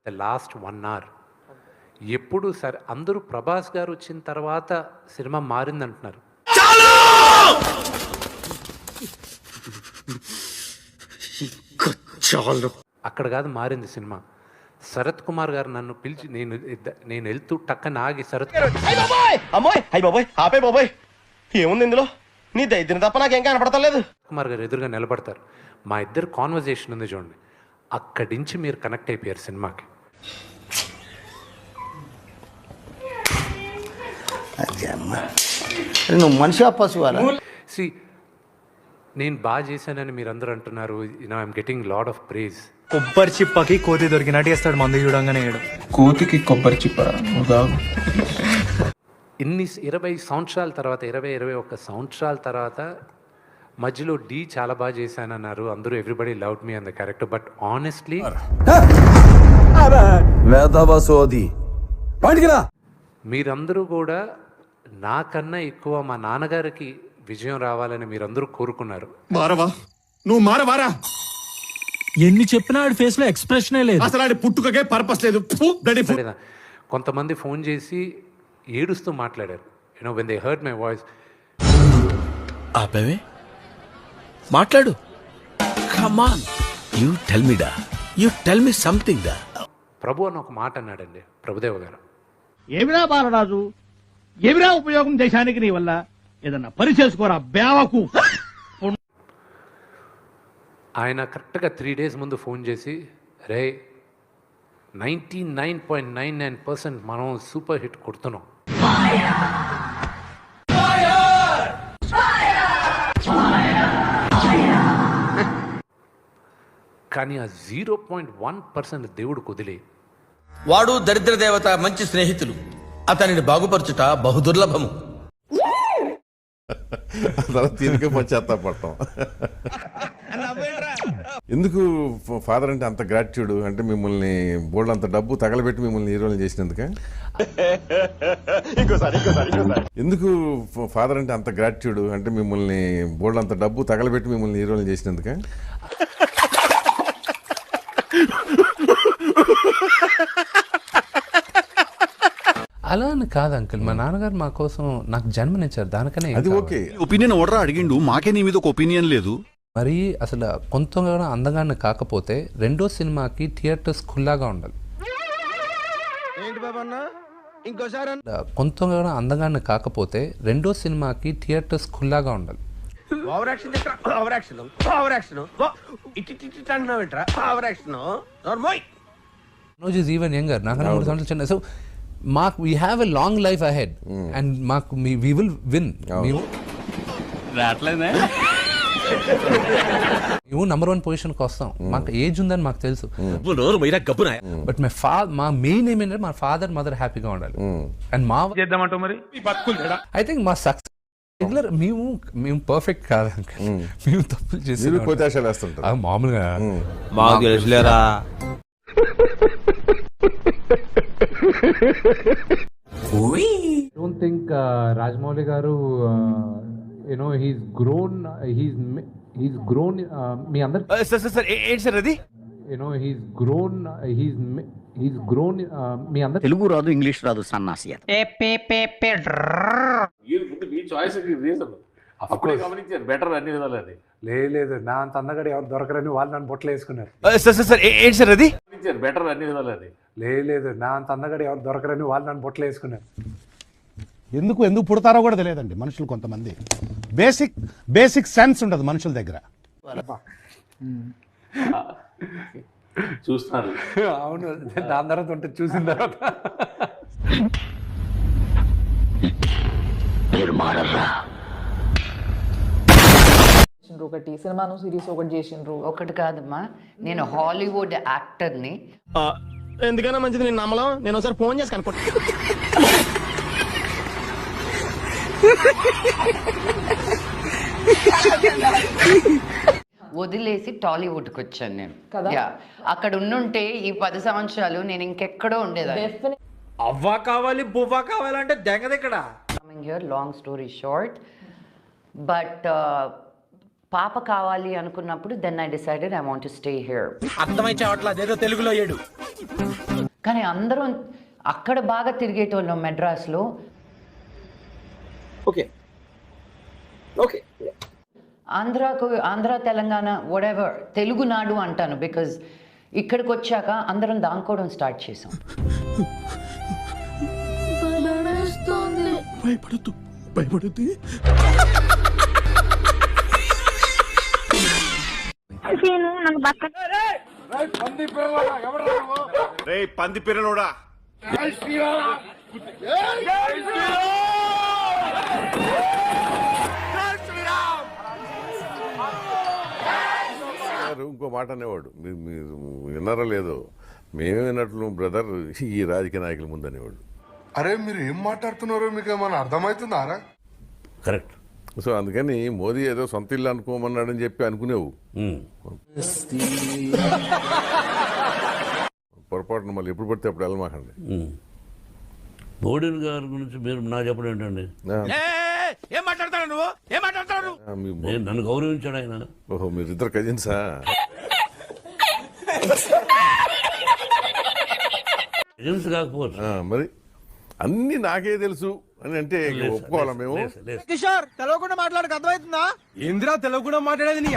The last 1 hour ఎప్పుడు సరే అందరూ ప్రభాస్ గారు వచ్చిన తర్వాత సినిమా మారిందంటున్నారు. అక్కడ కాదు మారింది సినిమా. శరత్ కుమార్ గారు నన్ను పిలిచి నేను వెళ్తూ టక్కన ఆగి శరత్ ఏముంది ఇందులో నీ దైద్యం తప్ప నాకేం కనపడతలేదు. కుమార్ గారు ఎదురుగా నిలబడతారు. మా ఇద్దరు కాన్వర్జేషన్ ఉంది చూడండి, అక్కడి నుంచి మీరు కనెక్ట్ అయిపోయారు సినిమాకి. నువ్వు మనిషి పశువాలా? సి నేను బాగా చేశానని మీరు అందరూ అంటున్నారు. I'm getting lot of praise. కొబ్బరి చిప్పకి కోతి దొరికినట్టు చేస్తాడు మందు చూడంగానే. కోతికి కొబ్బరి చిప్ప ఇన్ని 20 సంవత్సరాల తర్వాత 21 సంవత్సరాల తర్వాత మధ్యలో డి చాలా బాగా చేశానన్నారు అందరూ. Everybody loved me an the character. But honestly మీరందరూ కూడా నాకన్నా ఎక్కువ మా నాన్నగారికి విజయం రావాలని మీరందరూ కోరుకున్నారు. మారవా నువ్వు మారవారా? ఎన్ని చెప్పినా ఆడి ఫేస్ లో ఎక్స్ప్రెషనే లేదు. అసలు ఆడి పుట్టుకకే పర్పస్ లేదు. కొంతమంది ఫోన్ చేసి ఏడుస్తూ మాట్లాడారు. When they heard my voice. ఆపేవే మాట్లాడు. Come on you tell me డా, యు టెల్ మీ సంథింగ్ డా. ప్రభు అని ఒక మాట అన్నాడండి ప్రభుదేవ గారు. ఏమిరా బాలరాజు, ఏమిరా ఉపయోగం దేశానికి నీ వల్ల? ఏదన్నా పని చేసుకోరా బేవకు. ఆయన కరెక్ట్గా 3 days ముందు ఫోన్ చేసి, రే 99.99% మనం సూపర్ హిట్ కొడుతున్నాం. కానీ ఆ 0.1% దేవుడు కుదిలే. వాడు దరిద్ర దేవత మంచి స్నేహితులు, అతనిని బాగుపరచుట బహుదుర్లభము. తీరిక పశ్చాత్తాపడటం ఎందుకు? ఫాదర్ అంటే అంత గ్రాటిట్యూడ్ అంటే మిమ్మల్ని బోల్డ్ అంత డబ్బు తగలబెట్టి మిమ్మల్ని హీరోలు చేసినందుక? ఎందుకు ఫాదర్ అంటే అంత గ్రాటిట్యూడ్ అంటే మిమ్మల్ని బోల్డ్ అంత డబ్బు తగలబెట్టి మిమ్మల్ని హీరోలు చేసినందుక? అలా అని కాదు అంకుల్, మా నాన్నగారు మా కోసం నాకు జన్మనిచ్చారు. దానికనే అది ఓకే. ఒపీనియన్ ఓడరా అడిగిండు, మాకే నీ మీద ఒక ఒపీనియన్ లేదు. మరి అసలు కొంతగా అందంగానే కాకపోతే రెండో సినిమాకి థియేటర్స్ ఖుల్లాగా ఉండాలి. కొంతగా అందంగానే కాకపోతే రెండో సినిమాకి థియేటర్స్ ఖుల్లాగా ఉండాలి. నోజ్ ఈజ్ ఈవెన్ యంగర్, నాకన్నా 3 సంవత్సరాలు చిన్న. సో మాకు we have a long life ahead and మాకు వీ విల్ విన్. మేము నంబర్ 1 పొజిషన్కి వస్తాం. మాకు ఏజ్ ఉందని మాకు తెలుసు. బట్ మా మెయిన్ ఏమంటే మా ఫాదర్ మదర్ హ్యాపీగా ఉండాలి. అండ్ మా ఐ థింక్ మా సక్సెస్ రెగ్యులర్. మేము పర్ఫెక్ట్ కాదు అంకుల్, మేము తప్పులు చేసి మామూలుగా don't think Rajmouli garu he's grown మీ అందర్ సార్ ఏంటి సార్ అది? he's grown మీ అందర్ తెలుగు రాదు, ఇంగ్లీష్ రాదు, సన్నాసి. బెటర్ అన్ని విధాలు. లేదు నా అంత అందగాడు ఎవరు దొరకరని వాళ్ళు నన్ను బొట్టలు వేసుకున్నారు. సార్ ఏంటి సార్ అది? బెటర్ అన్ని విధాలు. లేదు నా అంత అందగాడు ఎవరు దొరకరని వాళ్ళు నన్ను బొట్టలు వేసుకున్నారు. ఎందుకు పుడతారో కూడా తెలియదండి మనుషులు. కొంతమంది బేసిక్ సెన్స్ ఉండదు మనుషుల దగ్గర. చూస్తున్నారు. అవును, దాని తర్వాత ఉంటుంది. చూసిన తర్వాత ఒకటి సినిమాను సిరీస్ ఒకటి చేసిండ్రు. ఒకటి కాదమ్మా, నేను హాలీవుడ్ యాక్టర్ని. ఎందుకైనా మంచిది నేను నమ్మలం. నేను ఒకసారి ఫోన్ చేసి కనుక్కుంటా. వదిలేసి టాలీవుడ్కి వచ్చాను నేను. అక్కడ ఉండుంటే ఈ 10 సంవత్సరాలు నేను ఇంకెక్కడో ఉండేదాన్ని. అవ్వా కావాలి బువ్వా కావాలంటే దెంగది ఇక్కడ. Coming here, long story short, but పాప కావాలి అనుకున్నప్పుడు then I decided I want to stay here. అర్థమై చావట్లేదు, ఏదో తెలుగులో ఏడు. కానీ అందరం అక్కడ బాగా తిరిగేటోళ్ళం మెడ్రాస్లో. Okay okay Andhra Telangana whatever Telugunadu అంటాను, బికాజ్ ఇక్కడికి వచ్చాక అందరం దాంకోవడం స్టార్ట్ చేసాం. భయపడద్దు. రే పంది పిల్లలోడా ఇంకో మాట అనేవాడు, మీరు విన్నారా లేదో, మేమే విన్నట్లు బ్రదర్ ఈ రాజకీయ నాయకుల ముందు అనేవాడు. అరే మీరు ఏం మాట్లాడుతున్నారో మీకు ఏమైనా అర్థమవుతుందారా? కరెక్ట్. సో అందుకని మోదీ ఏదో సొంత ఇల్లు అనుకోమన్నాడని చెప్పి అనుకునేవు, పొరపాటున మళ్ళీ ఎప్పుడు పడితే అప్పుడు వెళ్ళమాకండి. మోడీ గారి గురించి మీరు నా చెప్పడం ఏంటండి? ఏం మాట్లాడతాడు నువ్వు? ఏం మాట్లాడతాడు? నన్ను గౌరవించాడు ఆయన. ఓహో, మీరిద్దరు కజిన్సా? కజిన్స్ కాకపోవచ్చు మరి అన్ని నాకే తెలుసు అని అంటే ఒప్పుకోవాలా మేము? కిషోర్ తెలవకుండా మాట్లాడక అర్థమవుతుందా? ఇందిరా తెలవకుండా మాట్లాడేది నీ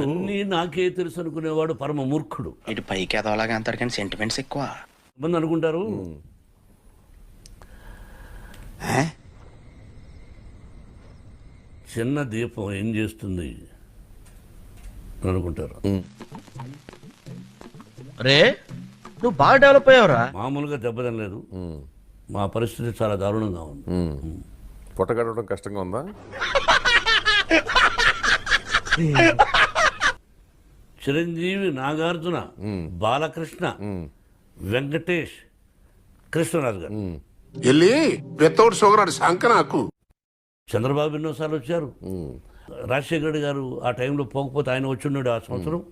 అన్నీ నాకే తెలుసు అనుకునేవాడు పరమ మూర్ఖుడు. ఇటు పైకి ఎదవలాగా అంటారు కానీ సెంటిమెంట్స్ ఎక్కువ. మంది అనుకుంటారు చిన్న దీపం ఏం చేస్తుంది అనుకుంటారు. రే నువ్వు బాగా డెవలప్ అయ్యావురా. మామూలుగా దెబ్బతినలేదు, మా పరిస్థితి చాలా దారుణంగా ఉంది. పొట్టగడవడం కష్టంగా ఉందా? చిరంజీవి, నాగార్జున, బాలకృష్ణ, వెంకటేష్, కృష్ణరాజు గారు వెళ్ళి పెత్తోడు షుగర్ శంక నాకు. చంద్రబాబు ఎన్నోసార్లు వచ్చారు. రాజశేఖర్ గారు ఆ టైంలో పోకపోతే ఆయన వచ్చున్నాడు ఆ సంవత్సరం.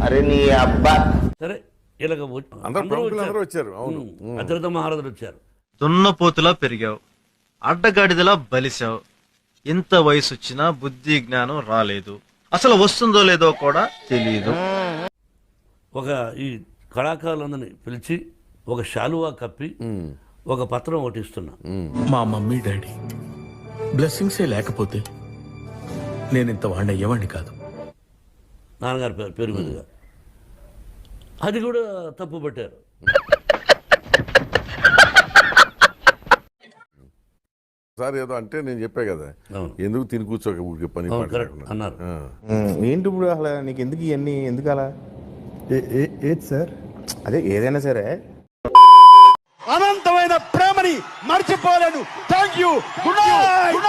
అరే నీ అబ్బా సరే ఇలాగ అందరూ వచ్చారు. అవును, అతిరథ మహారాజులు వచ్చారు. దున్నపోతులా పెరిగావు, అడ్డగాడిదలా బలిసావు. ఇంత వయసు వచ్చినా బుద్ధి జ్ఞానం రాలేదు, అసలు వస్తుందో లేదో కూడా తెలియదు. ఒక ఈ కళాకారులందరినీ పిలిచి ఒక శాలువా కప్పి ఒక పత్రం ఒకటి ఇస్తున్నా. మా మమ్మీ డాడీ బ్లెస్సింగ్సే లేకపోతే నేను ఇంత వాడిని అయ్యేవాడిని కాదు. నాన్నగారి పేరు మీదుగా అది కూడా తప్పు పట్టారు. సార్ ఏదో అంటే నేను చెప్పా కదా, ఎందుకు తిని కూర్చోక ఊరికే పని అన్నారు. ఏంటి ఇప్పుడు అసలు నీకు ఎందుకు ఇవన్నీ ఎందుకు అలా? ఏది సార్? అదే ఏదైనా సరే అనంతమైన ప్రేమని మర్చిపోలేను. Thank you. Good night.